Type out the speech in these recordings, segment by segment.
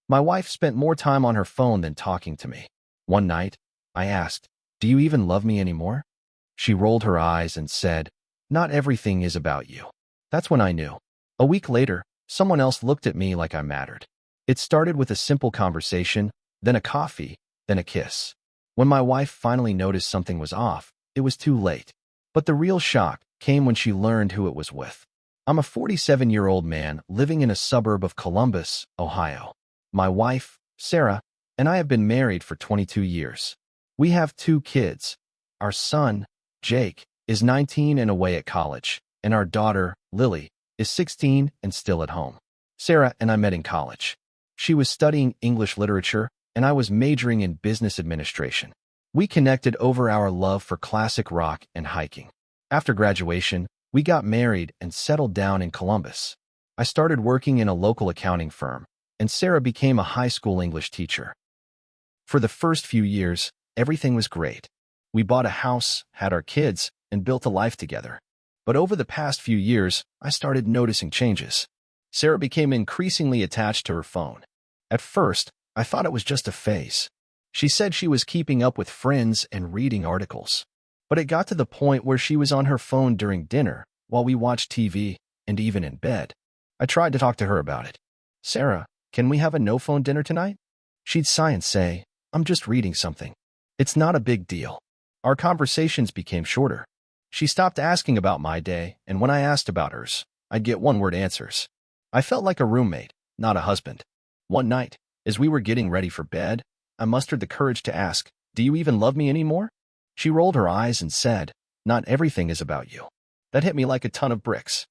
My wife spent more time on her phone than talking to me. One night, I asked, "Do you even love me anymore?" She rolled her eyes and said, "Not everything is about you." That's when I knew. A week later, someone else looked at me like I mattered. It started with a simple conversation, then a coffee, then a kiss. When my wife finally noticed something was off, it was too late. But the real shock came when she learned who it was with. I'm a 47-year-old man living in a suburb of Columbus, Ohio. My wife, Sarah, and I have been married for 22 years. We have 2 kids. Our son, Jake, is 19 and away at college, and our daughter, Lily, is 16 and still at home. Sarah and I met in college. She was studying English literature, and I was majoring in business administration. We connected over our love for classic rock and hiking. After graduation, we got married and settled down in Columbus. I started working in a local accounting firm, and Sarah became a high school English teacher. For the first few years, everything was great. We bought a house, had our kids, and built a life together. But over the past few years, I started noticing changes. Sarah became increasingly attached to her phone. At first, I thought it was just a phase. She said she was keeping up with friends and reading articles. But it got to the point where she was on her phone during dinner, while we watched TV, and even in bed. I tried to talk to her about it. "Sarah, can we have a no-phone dinner tonight?" She'd sigh and say, "I'm just reading something. It's not a big deal." Our conversations became shorter. She stopped asking about my day, and when I asked about hers, I'd get one-word answers. I felt like a roommate, not a husband. One night, as we were getting ready for bed, I mustered the courage to ask, "Do you even love me anymore?" She rolled her eyes and said, "Not everything is about you." That hit me like a ton of bricks.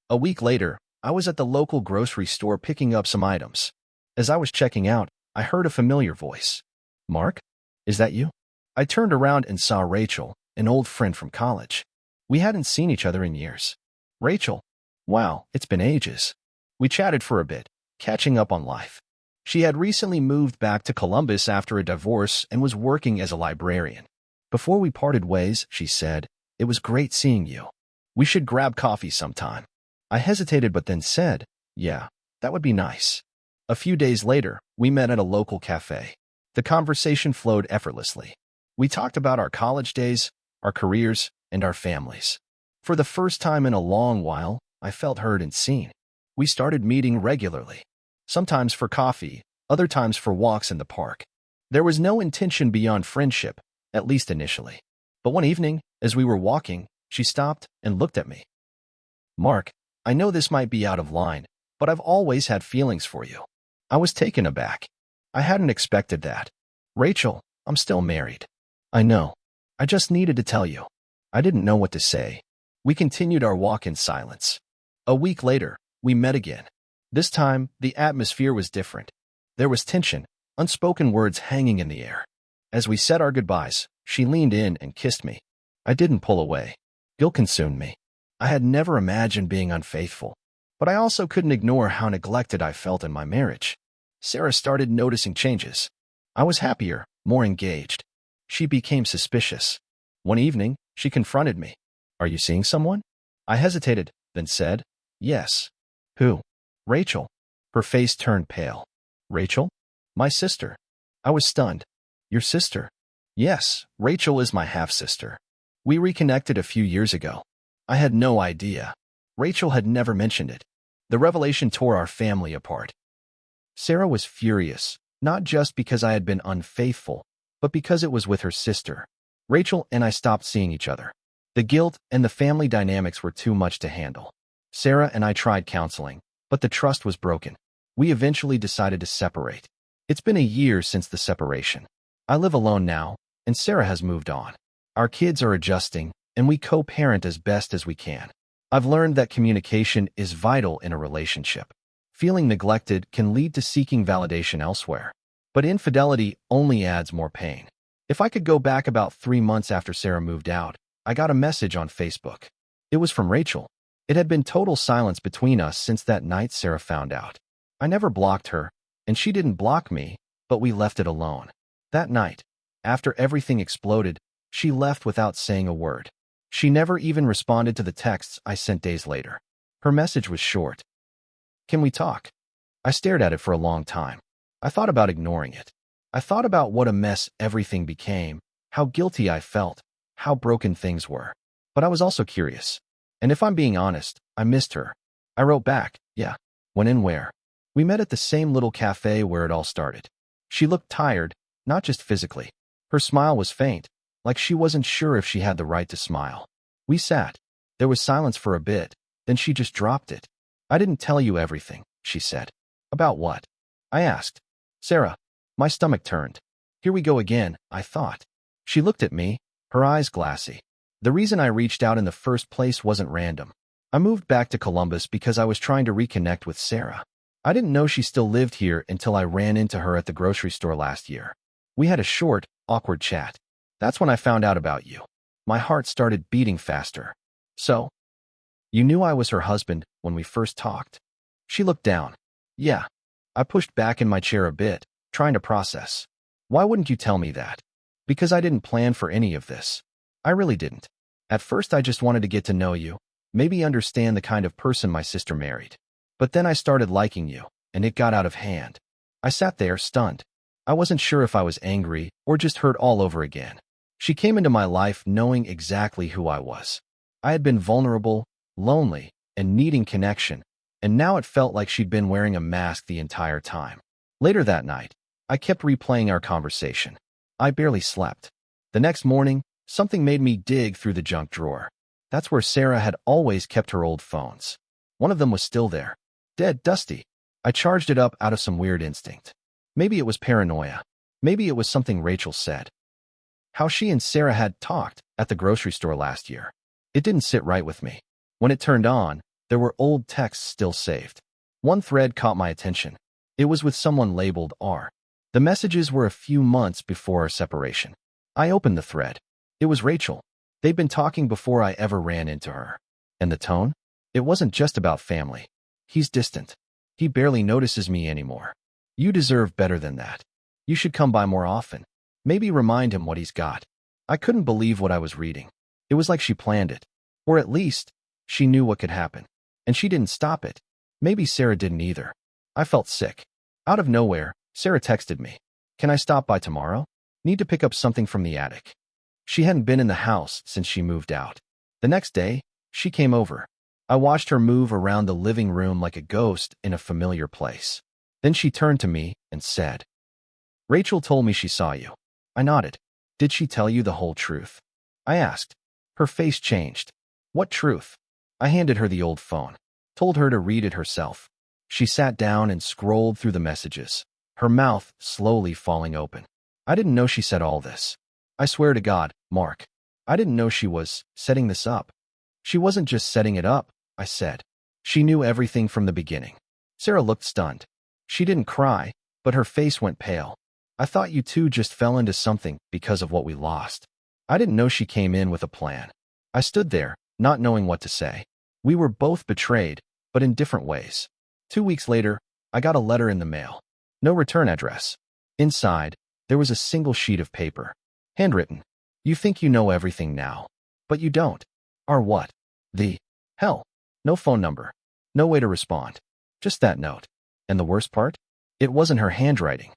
A week later, I was at the local grocery store picking up some items. As I was checking out, I heard a familiar voice. "Mark? Is that you?" I turned around and saw Rachel, an old friend from college. We hadn't seen each other in years. "Rachel, wow, it's been ages." We chatted for a bit, catching up on life. She had recently moved back to Columbus after a divorce and was working as a librarian. Before we parted ways, she said, "It was great seeing you. We should grab coffee sometime." I hesitated but then said, "Yeah, that would be nice." A few days later, we met at a local cafe. The conversation flowed effortlessly. We talked about our college days, our careers, and our families. For the first time in a long while, I felt heard and seen. We started meeting regularly, sometimes for coffee, other times for walks in the park. There was no intention beyond friendship, at least initially. But one evening, as we were walking, she stopped and looked at me. "Mark, I know this might be out of line, but I've always had feelings for you." I was taken aback. I hadn't expected that. "Rachel, I'm still married." "I know. I just needed to tell you." I didn't know what to say. We continued our walk in silence. A week later, we met again. This time, the atmosphere was different. There was tension, unspoken words hanging in the air. As we said our goodbyes, she leaned in and kissed me. I didn't pull away. Guilt consumed me. I had never imagined being unfaithful, but I also couldn't ignore how neglected I felt in my marriage. Sarah started noticing changes. I was happier, more engaged. She became suspicious. One evening, she confronted me. "Are you seeing someone?" I hesitated, then said, "Yes." "Who?" "Rachel." Her face turned pale. "Rachel?" "My sister." I was stunned. "Your sister?" "Yes, Rachel is my half-sister. We reconnected a few years ago." I had no idea. Rachel had never mentioned it. The revelation tore our family apart. Sarah was furious, not just because I had been unfaithful, but because it was with her sister. Rachel and I stopped seeing each other. The guilt and the family dynamics were too much to handle. Sarah and I tried counseling, but the trust was broken. We eventually decided to separate. It's been a year since the separation. I live alone now, and Sarah has moved on. Our kids are adjusting, and we co-parent as best as we can. I've learned that communication is vital in a relationship. Feeling neglected can lead to seeking validation elsewhere, but infidelity only adds more pain. If I could go back about 3 months after Sarah moved out, I got a message on Facebook. It was from Rachel. It had been total silence between us since that night Sarah found out. I never blocked her, and she didn't block me, but we left it alone. That night, after everything exploded, she left without saying a word. She never even responded to the texts I sent days later. Her message was short. "Can we talk?" I stared at it for a long time. I thought about ignoring it. I thought about what a mess everything became, how guilty I felt, how broken things were. But I was also curious. And if I'm being honest, I missed her. I wrote back, yeah. When and where? We met at the same little cafe where it all started. She looked tired, not just physically. Her smile was faint, like she wasn't sure if she had the right to smile. We sat. There was silence for a bit, then she just dropped it. I didn't tell you everything, she said. About what? I asked. Sarah. My stomach turned. Here we go again, I thought. She looked at me, her eyes glassy. The reason I reached out in the first place wasn't random. I moved back to Columbus because I was trying to reconnect with Sarah. I didn't know she still lived here until I ran into her at the grocery store last year. We had a short, awkward chat. That's when I found out about you. My heart started beating faster. So, you knew I was her husband when we first talked? She looked down. Yeah. I pushed back in my chair a bit, trying to process. Why wouldn't you tell me that? Because I didn't plan for any of this. I really didn't. At first I just wanted to get to know you, maybe understand the kind of person my sister married. But then I started liking you, and it got out of hand. I sat there, stunned. I wasn't sure if I was angry or just hurt all over again. She came into my life knowing exactly who I was. I had been vulnerable, lonely, and needing connection, and now it felt like she'd been wearing a mask the entire time. Later that night, I kept replaying our conversation. I barely slept. The next morning, something made me dig through the junk drawer. That's where Sarah had always kept her old phones. One of them was still there, dead, dusty. I charged it up out of some weird instinct. Maybe it was paranoia. Maybe it was something Rachel said. How she and Sarah had talked at the grocery store last year. It didn't sit right with me. When it turned on, there were old texts still saved. One thread caught my attention. It was with someone labeled R. The messages were a few months before our separation. I opened the thread. It was Rachel. They'd been talking before I ever ran into her. And the tone? It wasn't just about family. He's distant. He barely notices me anymore. You deserve better than that. You should come by more often. Maybe remind him what he's got. I couldn't believe what I was reading. It was like she planned it. Or at least, she knew what could happen. And she didn't stop it. Maybe Sarah didn't either. I felt sick. Out of nowhere, Sarah texted me. Can I stop by tomorrow? Need to pick up something from the attic. She hadn't been in the house since she moved out. The next day, she came over. I watched her move around the living room like a ghost in a familiar place. Then she turned to me and said, Rachel told me she saw you. I nodded. Did she tell you the whole truth? I asked. Her face changed. What truth? I handed her the old phone. Told her to read it herself. She sat down and scrolled through the messages, her mouth slowly falling open. I didn't know she said all this. I swear to God, Mark, I didn't know she was setting this up. She wasn't just setting it up, I said. She knew everything from the beginning. Sarah looked stunned. She didn't cry, but her face went pale. I thought you two just fell into something because of what we lost. I didn't know she came in with a plan. I stood there, not knowing what to say. We were both betrayed, but in different ways. 2 weeks later, I got a letter in the mail. No return address. Inside, there was a single sheet of paper. Handwritten. You think you know everything now, but you don't. Or what? The hell? No phone number. No way to respond. Just that note. And the worst part? It wasn't her handwriting.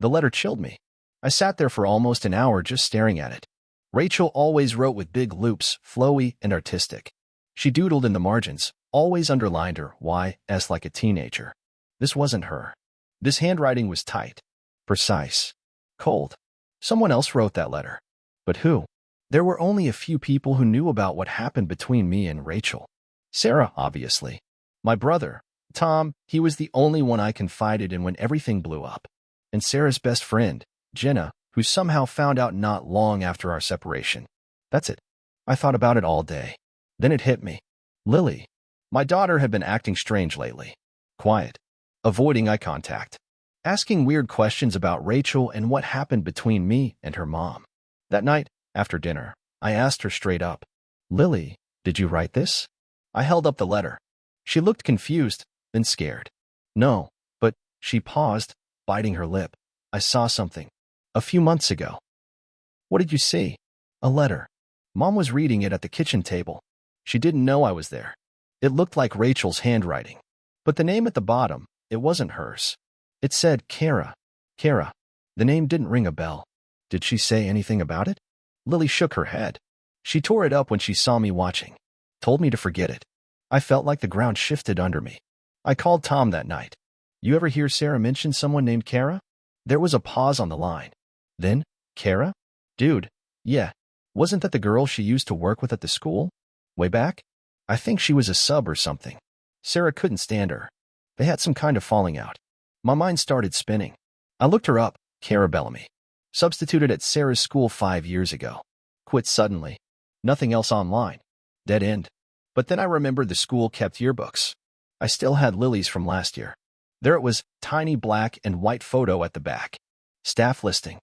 The letter chilled me. I sat there for almost an hour just staring at it. Rachel always wrote with big loops, flowy and artistic. She doodled in the margins, always underlined her Y.S. like a teenager. This wasn't her. This handwriting was tight, precise, cold. Someone else wrote that letter. But who? There were only a few people who knew about what happened between me and Rachel. Sarah, obviously. My brother, Tom, he was the only one I confided in when everything blew up. And Sarah's best friend, Jenna, who somehow found out not long after our separation. That's it. I thought about it all day. Then it hit me. Lily. My daughter had been acting strange lately. Quiet. Avoiding eye contact. Asking weird questions about Rachel and what happened between me and her mom. That night, after dinner, I asked her straight up, Lily, did you write this? I held up the letter. She looked confused, then scared. No, but she paused, biting her lip. I saw something. A few months ago. What did you see? A letter. Mom was reading it at the kitchen table. She didn't know I was there. It looked like Rachel's handwriting. But the name at the bottom, it wasn't hers. It said Kara. Kara. The name didn't ring a bell. Did she say anything about it? Lily shook her head. She tore it up when she saw me watching. Told me to forget it. I felt like the ground shifted under me. I called Tom that night. You ever hear Sarah mention someone named Kara? There was a pause on the line. Then, Kara? Dude, yeah. Wasn't that the girl she used to work with at the school? Way back? I think she was a sub or something. Sarah couldn't stand her. They had some kind of falling out. My mind started spinning. I looked her up, Kara Bellamy. Substituted at Sarah's school 5 years ago. Quit suddenly. Nothing else online. Dead end. But then I remembered the school kept yearbooks. I still had Lily's from last year. There it was, tiny black and white photo at the back. Staff listing.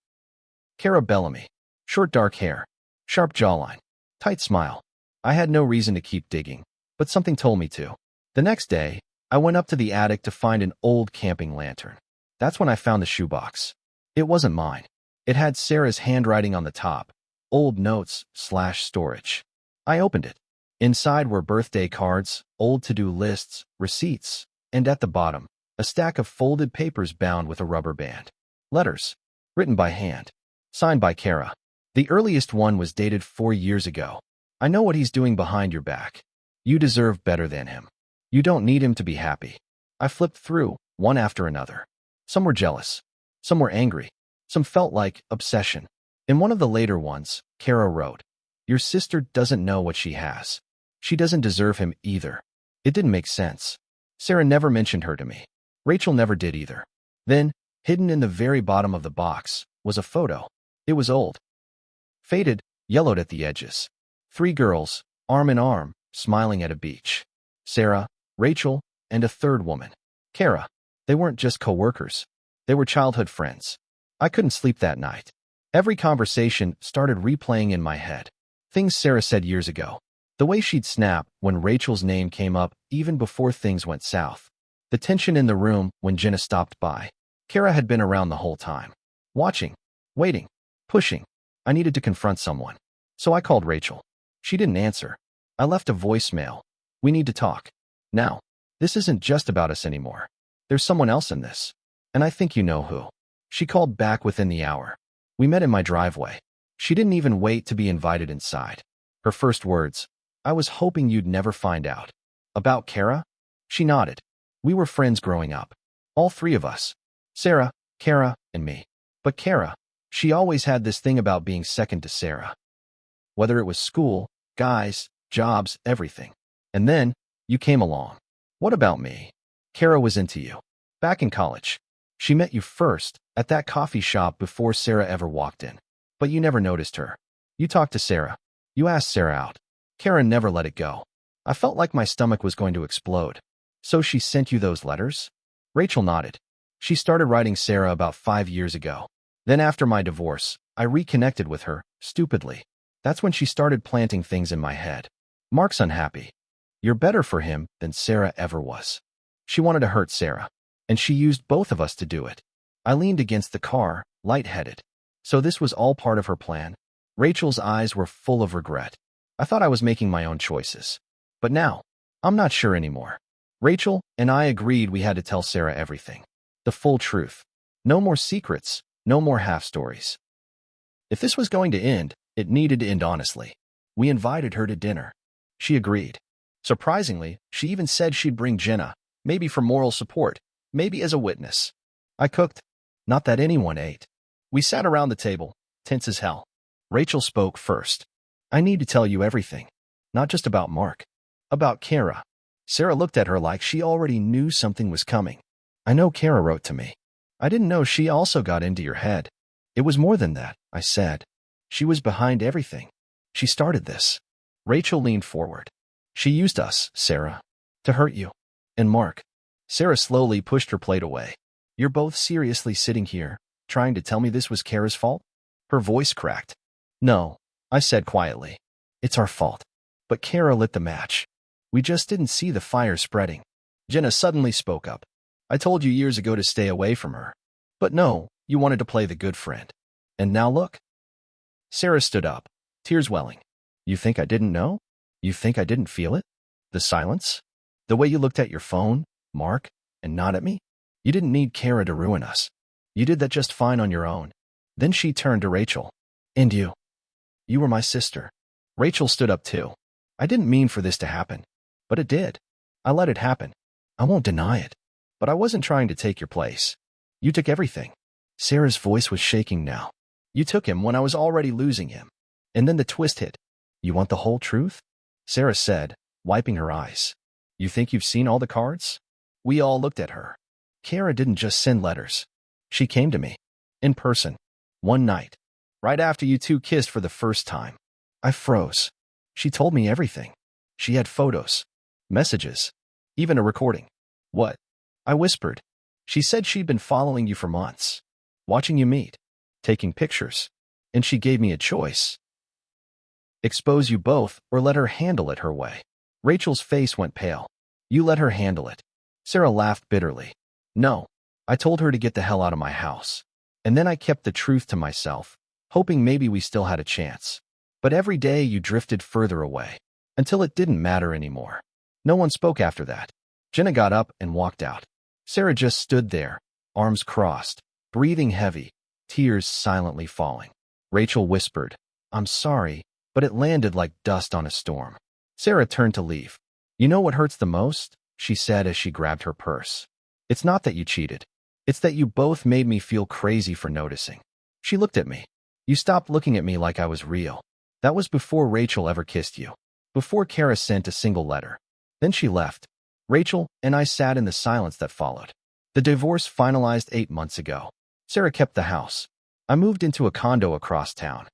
Kara Bellamy. Short dark hair. Sharp jawline. Tight smile. I had no reason to keep digging, but something told me to. The next day, I went up to the attic to find an old camping lantern. That's when I found the shoebox. It wasn't mine. It had Sarah's handwriting on the top. Old notes/storage. I opened it. Inside were birthday cards, old to-do lists, receipts, and at the bottom, a stack of folded papers bound with a rubber band. Letters. Written by hand. Signed by Kara. The earliest one was dated 4 years ago. I know what he's doing behind your back. You deserve better than him. You don't need him to be happy. I flipped through, one after another. Some were jealous. Some were angry. Some felt like obsession. In one of the later ones, Kara wrote, Your sister doesn't know what she has. She doesn't deserve him either. It didn't make sense. Sarah never mentioned her to me. Rachel never did either. Then, hidden in the very bottom of the box, was a photo. It was old. Faded, yellowed at the edges. 3 girls, arm in arm, smiling at a beach. Sarah, Rachel, and a third woman. Kara. They weren't just co-workers. They were childhood friends. I couldn't sleep that night. Every conversation started replaying in my head. Things Sarah said years ago. The way she'd snap when Rachel's name came up even before things went south. The tension in the room when Jenna stopped by. Kara had been around the whole time. Watching. Waiting. Pushing. I needed to confront someone. So I called Rachel. She didn't answer. I left a voicemail. We need to talk. Now. This isn't just about us anymore. There's someone else in this. And I think you know who. She called back within the hour. We met in my driveway. She didn't even wait to be invited inside. Her first words, I was hoping you'd never find out. About Kara? She nodded. We were friends growing up. All 3 of us. Sarah, Kara, and me. But Kara, she always had this thing about being second to Sarah. Whether it was school, guys, jobs, everything. And then, you came along. What about me? Kara was into you. Back in college. She met you first, at that coffee shop before Sarah ever walked in. But you never noticed her. You talked to Sarah. You asked Sarah out. Kara never let it go. I felt like my stomach was going to explode. So she sent you those letters? Rachel nodded. She started writing Sarah about 5 years ago. Then after my divorce, I reconnected with her, stupidly. That's when she started planting things in my head. Mark's unhappy. You're better for him than Sarah ever was. She wanted to hurt Sarah, and she used both of us to do it. I leaned against the car, lightheaded. So this was all part of her plan? Rachel's eyes were full of regret. I thought I was making my own choices. But now, I'm not sure anymore. Rachel and I agreed we had to tell Sarah everything. The full truth. No more secrets, no more half-stories. If this was going to end, it needed to end honestly. We invited her to dinner. She agreed. Surprisingly, she even said she'd bring Jenna, maybe for moral support, maybe as a witness. I cooked. Not that anyone ate. We sat around the table, tense as hell. Rachel spoke first. I need to tell you everything. Not just about Mark. About Kara. Sarah looked at her like she already knew something was coming. I know Kara wrote to me. I didn't know she also got into your head. It was more than that, I said. She was behind everything. She started this. Rachel leaned forward. She used us, Sarah, to hurt you. And Mark. Sarah slowly pushed her plate away. You're both seriously sitting here, trying to tell me this was Kara's fault? Her voice cracked. No, I said quietly. It's our fault. But Kara lit the match. We just didn't see the fire spreading. Jenna suddenly spoke up. I told you years ago to stay away from her. But no, you wanted to play the good friend. And now look. Sarah stood up, tears welling. You think I didn't know? You think I didn't feel it? The silence? The way you looked at your phone, Mark, and not at me? You didn't need Kara to ruin us. You did that just fine on your own. Then she turned to Rachel. And you? You were my sister. Rachel stood up too. I didn't mean for this to happen. But it did. I let it happen. I won't deny it. But I wasn't trying to take your place. You took everything. Sarah's voice was shaking now. You took him when I was already losing him. And then the twist hit. You want the whole truth? Sarah said, wiping her eyes. You think you've seen all the cards? We all looked at her. Kara didn't just send letters. She came to me. In person. One night. Right after you two kissed for the first time. I froze. She told me everything. She had photos. Messages. Even a recording. What? I whispered. She said she'd been following you for months. Watching you meet. Taking pictures. And she gave me a choice. Expose you both or let her handle it her way. Rachel's face went pale. You let her handle it. Sarah laughed bitterly. No. I told her to get the hell out of my house. And then I kept the truth to myself, hoping maybe we still had a chance. But every day you drifted further away, until it didn't matter anymore. No one spoke after that. Jenna got up and walked out. Sarah just stood there, arms crossed, breathing heavy, tears silently falling. Rachel whispered, I'm sorry, but it landed like dust on a storm. Sarah turned to leave. You know what hurts the most? She said as she grabbed her purse. It's not that you cheated. It's that you both made me feel crazy for noticing. She looked at me. You stopped looking at me like I was real. That was before Rachel ever kissed you. Before Kara sent a single letter. Then she left. Rachel and I sat in the silence that followed. The divorce finalized 8 months ago. Sarah kept the house. I moved into a condo across town.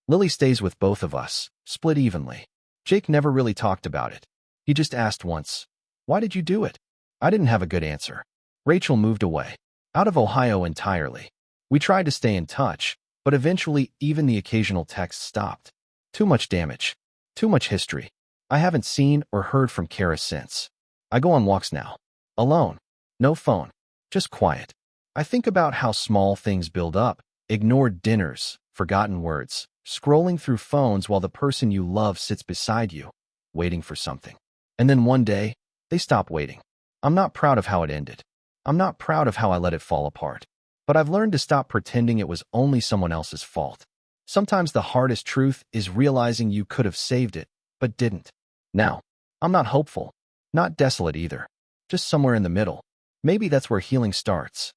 Lily stays with both of us, split evenly. Jake never really talked about it. He just asked once, why did you do it? I didn't have a good answer. Rachel moved away, out of Ohio entirely. We tried to stay in touch, but eventually even the occasional text stopped. Too much damage. Too much history. I haven't seen or heard from Kara since. I go on walks now. Alone. No phone. Just quiet. I think about how small things build up. Ignored dinners, forgotten words, scrolling through phones while the person you love sits beside you, waiting for something. And then one day, they stop waiting. I'm not proud of how it ended. I'm not proud of how I let it fall apart. But I've learned to stop pretending it was only someone else's fault. Sometimes the hardest truth is realizing you could have saved it, but didn't. Now, I'm not hopeful, not desolate either, just somewhere in the middle. Maybe that's where healing starts.